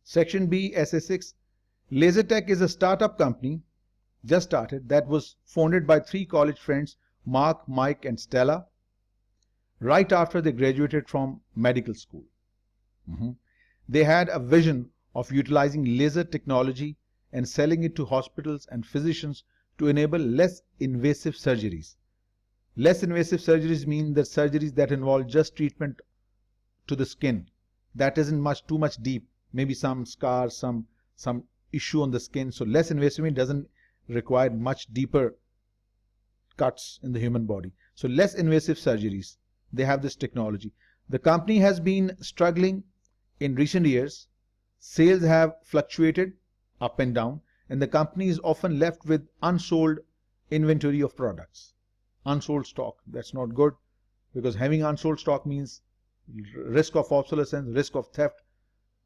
Section B, SA6. LaserTech is a startup company, just started, that was founded by 3 college friends, Mark, Mike, and Stella, right after they graduated from medical school. They had a vision of utilizing laser technology and selling it to hospitals and physicians to enable less invasive surgeries. Less invasive surgeries mean that surgeries that involve just treatment to the skin, that isn't too much deep, maybe some scar, some issue on the skin. So less invasive means doesn't require much deeper cuts in the human body. So less invasive surgeries, they have this technology. The company has been struggling in recent years. Sales have fluctuated up and down, and the company is often left with unsold inventory of products. Unsold stock, that's not good, because having unsold stock means risk of obsolescence, risk of theft,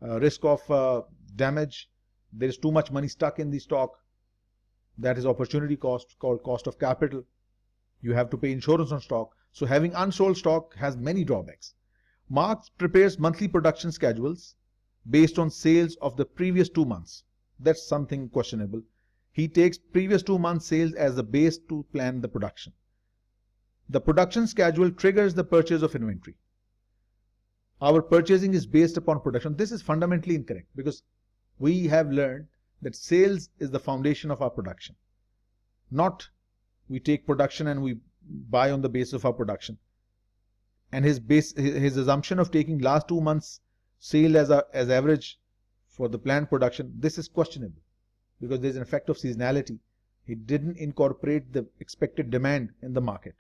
risk of damage. There is too much money stuck in the stock. That is opportunity cost, called cost of capital. You have to pay insurance on stock. So having unsold stock has many drawbacks. Mark prepares monthly production schedules based on sales of the previous 2 months. That's something questionable. He takes previous 2 months sales as the base to plan the production. The production schedule triggers the purchase of inventory. Our purchasing is based upon production. This is fundamentally incorrect, because we have learned that sales is the foundation of our production. Not we take production and we buy on the basis of our production. And his assumption of taking last 2 months sale as average for the planned production, this is questionable, because there is an effect of seasonality. He didn't incorporate the expected demand in the market.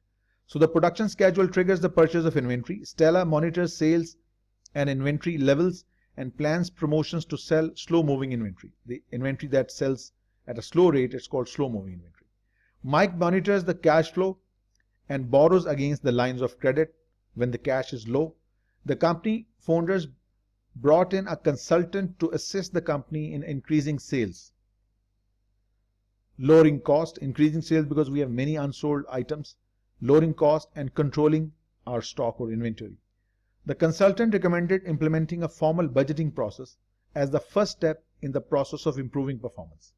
So the production schedule triggers the purchase of inventory. Stella monitors sales and inventory levels and plans promotions to sell slow-moving inventory. The inventory that sells at a slow rate is called slow-moving inventory. Mike monitors the cash flow and borrows against the lines of credit when the cash is low. The company founders brought in a consultant to assist the company in increasing sales, lowering cost, increasing sales because we have many unsold items, lowering cost, and controlling our stock or inventory. The consultant recommended implementing a formal budgeting process as the first step in the process of improving performance.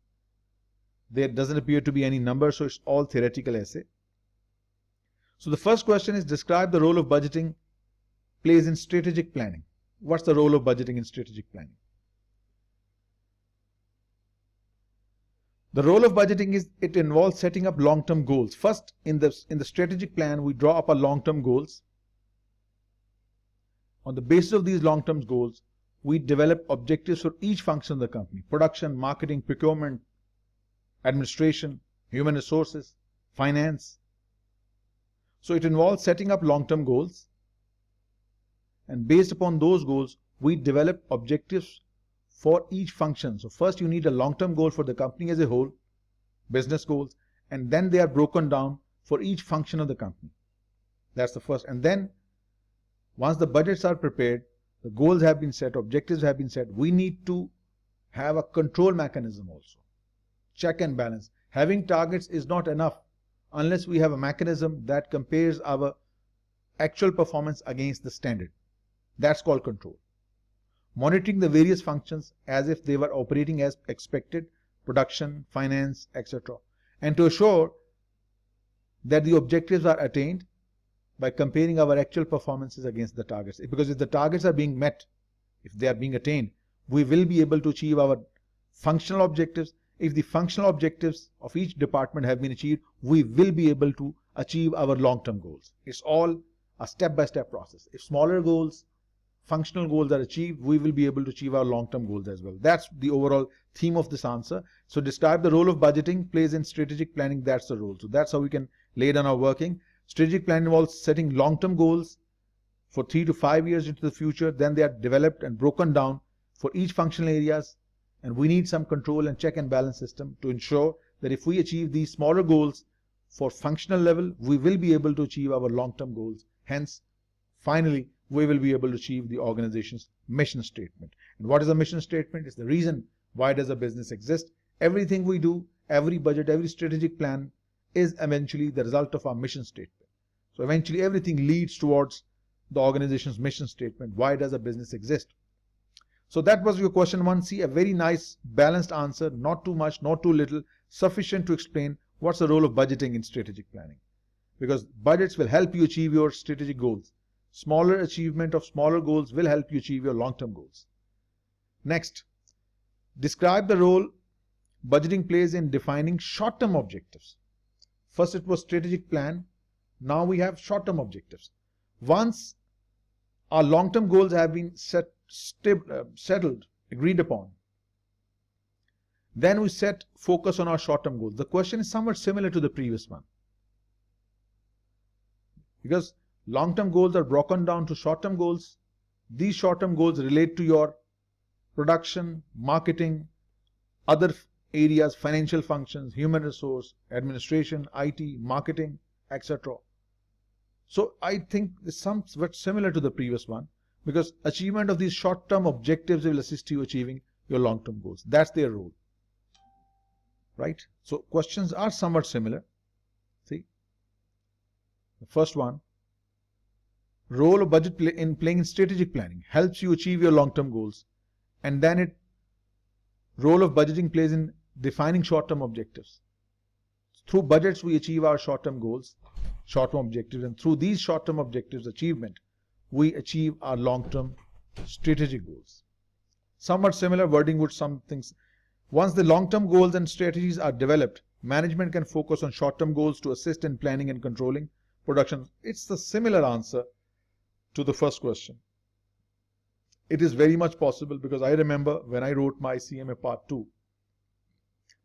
There doesn't appear to be any number, so it's all theoretical essay. So the first question is, describe the role of budgeting plays in strategic planning. What's the role of budgeting in strategic planning? The role of budgeting is it involves setting up long-term goals. First, in the strategic plan, we draw up our long-term goals. On the basis of these long-term goals, we develop objectives for each function of the company: production, marketing, procurement, administration, human resources, finance. So it involves setting up long-term goals, and based upon those goals, we develop objectives for each function. So first you need a long-term goal for the company as a whole, business goals, and then they are broken down for each function of the company. That's the first. And then once the budgets are prepared, the goals have been set, objectives have been set, we need to have a control mechanism also. Check and balance. Having targets is not enough unless we have a mechanism that compares our actual performance against the standard. That's called control. Monitoring the various functions as if they were operating as expected, production, finance, etc. And to assure that the objectives are attained by comparing our actual performances against the targets. Because if the targets are being met, if they are being attained, we will be able to achieve our functional objectives. If the functional objectives of each department have been achieved, we will be able to achieve our long-term goals. It's all a step-by-step process. If smaller goals, functional goals are achieved, we will be able to achieve our long-term goals as well. That's the overall theme of this answer. So describe the role of budgeting plays in strategic planning. That's the role. So that's how we can lay down our working. Strategic plan involves setting long-term goals for 3 to 5 years into the future. Then they are developed and broken down for each functional areas. And we need some control and check and balance system to ensure that if we achieve these smaller goals for functional level, we will be able to achieve our long-term goals. Hence, finally, we will be able to achieve the organization's mission statement. And what is a mission statement? It's the reason why does a business exist. Everything we do, every budget, every strategic plan is eventually the result of our mission statement. So eventually everything leads towards the organization's mission statement. Why does a business exist? So that was your question 1. See, a very nice balanced answer, not too much, not too little, sufficient to explain what's the role of budgeting in strategic planning. Because budgets will help you achieve your strategic goals. Smaller achievement of smaller goals will help you achieve your long-term goals. Next, describe the role budgeting plays in defining short-term objectives. First it was strategic plan. Now we have short-term objectives. Once our long-term goals have been settled, agreed upon, then we set focus on our short-term goals. The question is somewhat similar to the previous one. Because long-term goals are broken down to short-term goals. These short-term goals relate to your production, marketing, other areas, financial functions, human resource, administration, IT, marketing, etc. So I think it's somewhat similar to the previous one, because achievement of these short-term objectives will assist you achieving your long-term goals. That's their role. Right? So questions are somewhat similar. See? The first one, role of budget in playing in strategic planning helps you achieve your long-term goals. And then role of budgeting plays in defining short-term objectives. Through budgets we achieve our short-term goals, short-term objectives, and through these short-term objectives achievement, we achieve our long-term strategic goals. Somewhat similar wording with some things. Once the long-term goals and strategies are developed, management can focus on short-term goals to assist in planning and controlling production. It's the similar answer to the first question. It is very much possible, because I remember when I wrote my CMA Part 2,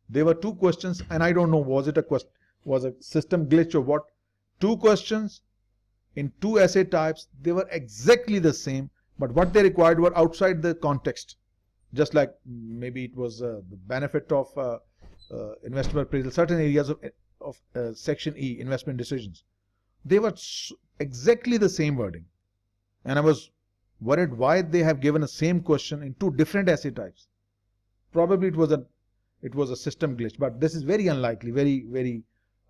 there were 2 questions, and I don't know, was a system glitch or what? 2 questions in 2 essay types. They were exactly the same, but what they required were outside the context. Just like maybe it was the benefit of investment appraisal, certain areas of Section E, investment decisions. They were exactly the same wording. And I was worried why they have given the same question in 2 different essay types. Probably it was a system glitch, but this is very unlikely, very, very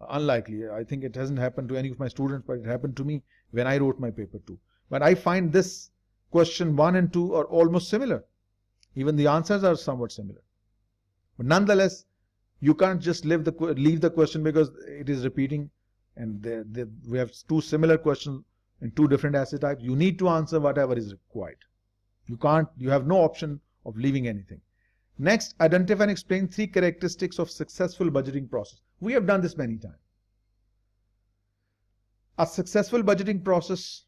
unlikely. I think it hasn't happened to any of my students, but it happened to me when I wrote my paper 2. But I find this question 1 and 2 are almost similar. Even the answers are somewhat similar. But nonetheless, you can't just leave the question because it is repeating, and we have 2 similar questions in 2 different essay types. You need to answer whatever is required. You have no option of leaving anything. Next, identify and explain 3 characteristics of successful budgeting process. We have done this many times. A successful budgeting process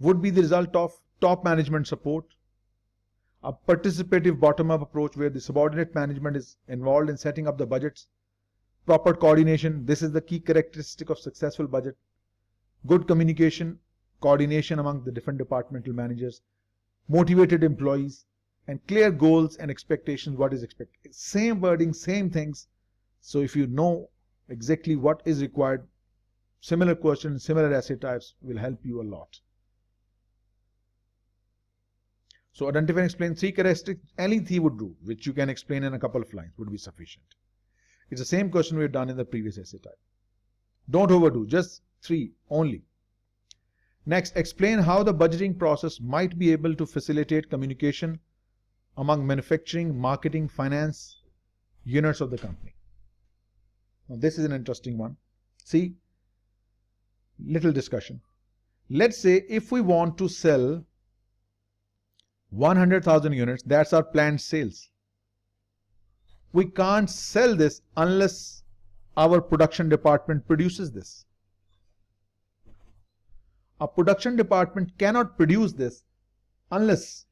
would be the result of top management support, a participative bottom-up approach where the subordinate management is involved in setting up the budgets, proper coordination. This is the key characteristic of successful budget. Good communication, coordination among the different departmental managers, motivated employees, and clear goals and expectations, what is expected. Same wording, same things. So if you know exactly what is required, similar questions, similar essay types will help you a lot. So identify and explain 3 characteristics. Anything would do, which you can explain in a couple of lines, would be sufficient. It's the same question we've done in the previous essay type. Don't overdo, just 3 only. Next, explain how the budgeting process might be able to facilitate communication among manufacturing, marketing, finance units of the company. Now this is an interesting one. See, little discussion. Let's say if we want to sell 100,000 units, that's our planned sales. We can't sell this unless our production department produces this. Our production department cannot produce this unless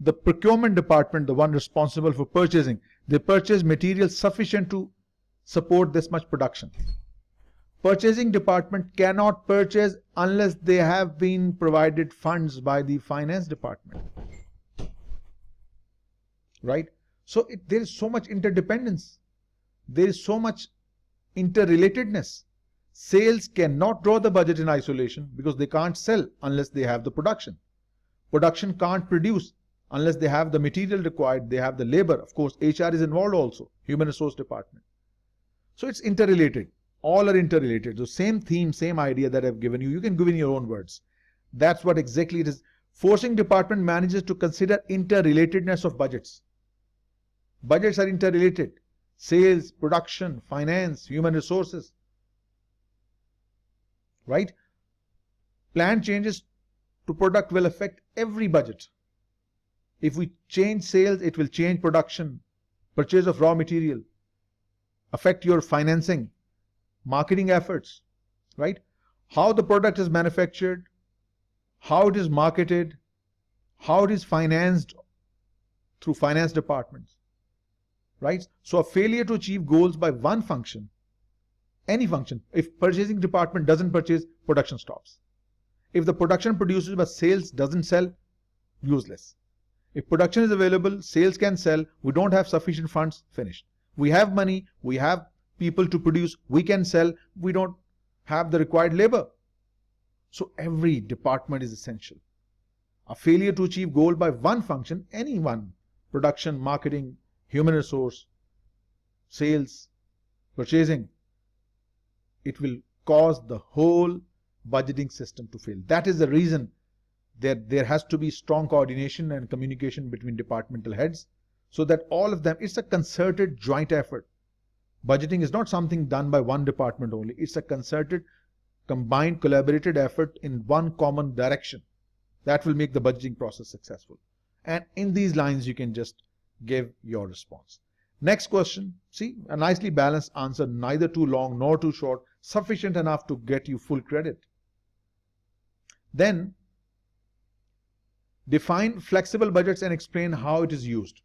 the procurement department, the one responsible for purchasing, they purchase material sufficient to support this much production. Purchasing department cannot purchase unless they have been provided funds by the finance department. Right? So there is so much interdependence. There is so much interrelatedness. Sales cannot draw the budget in isolation because they can't sell unless they have the production. Production can't produce unless they have the material required, they have the labor. Of course, HR is involved also, human resource department. So it's interrelated. All are interrelated. So same theme, same idea that I've given you, you can give in your own words. That's what exactly it is. Forcing department managers to consider interrelatedness of budgets. Budgets are interrelated. Sales, production, finance, human resources. Right? Planned changes to product will affect every budget. If we change sales, it will change production, purchase of raw material, affect your financing, marketing efforts, right? How the product is manufactured, how it is marketed, how it is financed through finance departments, right? So a failure to achieve goals by one function, any function, if purchasing department doesn't purchase, production stops. If the production produces but sales doesn't sell, useless. If production is available, sales can sell, we don't have sufficient funds, finished. We have money, we have people to produce, we can sell, we don't have the required labor. So every department is essential. A failure to achieve goal by one function, any one, production, marketing, human resource, sales, purchasing, it will cause the whole budgeting system to fail. That is the reason that there has to be strong coordination and communication between departmental heads so that all of them, it's a concerted joint effort. Budgeting is not something done by one department only. It's a concerted, combined, collaborated effort in one common direction. That will make the budgeting process successful. And in these lines, you can just give your response. Next question. See, a nicely balanced answer, neither too long nor too short, sufficient enough to get you full credit. Then, define flexible budgets and explain how it is used.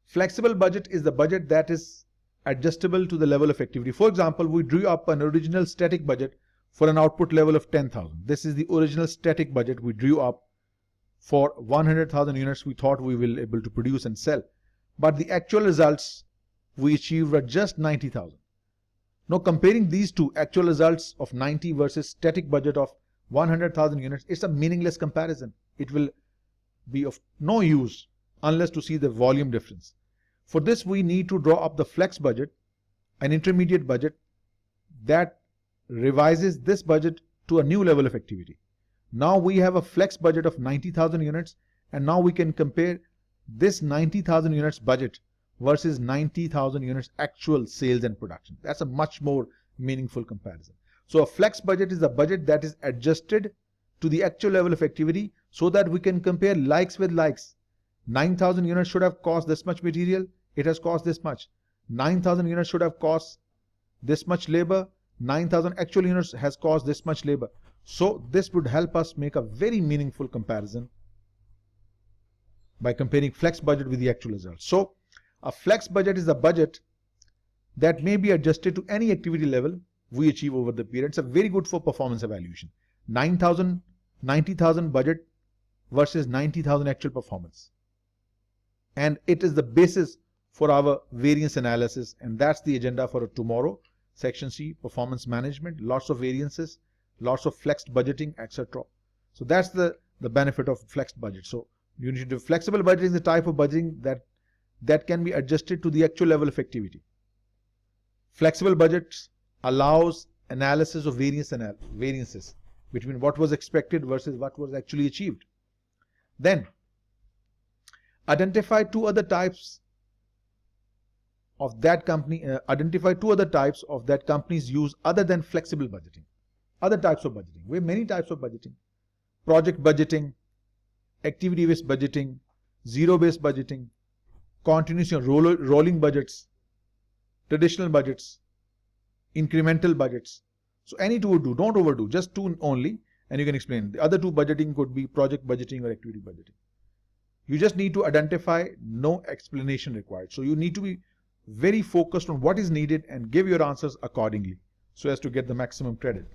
Flexible budget is the budget that is adjustable to the level of activity. For example, we drew up an original static budget for an output level of 10,000. This is the original static budget we drew up for 100,000 units we thought we will be able to produce and sell. But the actual results we achieved were just 90,000. Now comparing these two actual results of 90 versus static budget of 100,000 units, it's a meaningless comparison. It will be of no use unless to see the volume difference. For this, we need to draw up the flex budget, an intermediate budget that revises this budget to a new level of activity. Now we have a flex budget of 90,000 units, and now we can compare this 90,000 units budget versus 90,000 units actual sales and production. That's a much more meaningful comparison. So a flex budget is a budget that is adjusted to the actual level of activity so that we can compare likes with likes. 9,000 units should have cost this much material, it has cost this much. 9,000 units should have cost this much labor, 9,000 actual units has cost this much labor. So this would help us make a very meaningful comparison by comparing flex budget with the actual results. So a flex budget is a budget that may be adjusted to any activity level we achieve over the period. It's a very good for performance evaluation. 9,000, 90,000 budget versus 90,000 actual performance. And it is the basis for our variance analysis, and that's the agenda for tomorrow. Section C, performance management, lots of variances, lots of flexed budgeting, etc. So that's the benefit of flexed budget. So you need to do flexible budgeting is the type of budgeting that can be adjusted to the actual level of activity. Flexible budgets allows analysis of variances between what was expected versus what was actually achieved. Then identify two other types of that company. Identify two other types of that companies use other than flexible budgeting. Other types of budgeting. We have many types of budgeting. Project budgeting, activity-based budgeting, zero-based budgeting, continuous rolling budgets, traditional budgets, incremental budgets. So any two would do. Don't overdo. Just two only, and you can explain. The other two budgeting could be project budgeting or activity budgeting. You just need to identify, no explanation required. So you need to be very focused on what is needed and give your answers accordingly so as to get the maximum credit.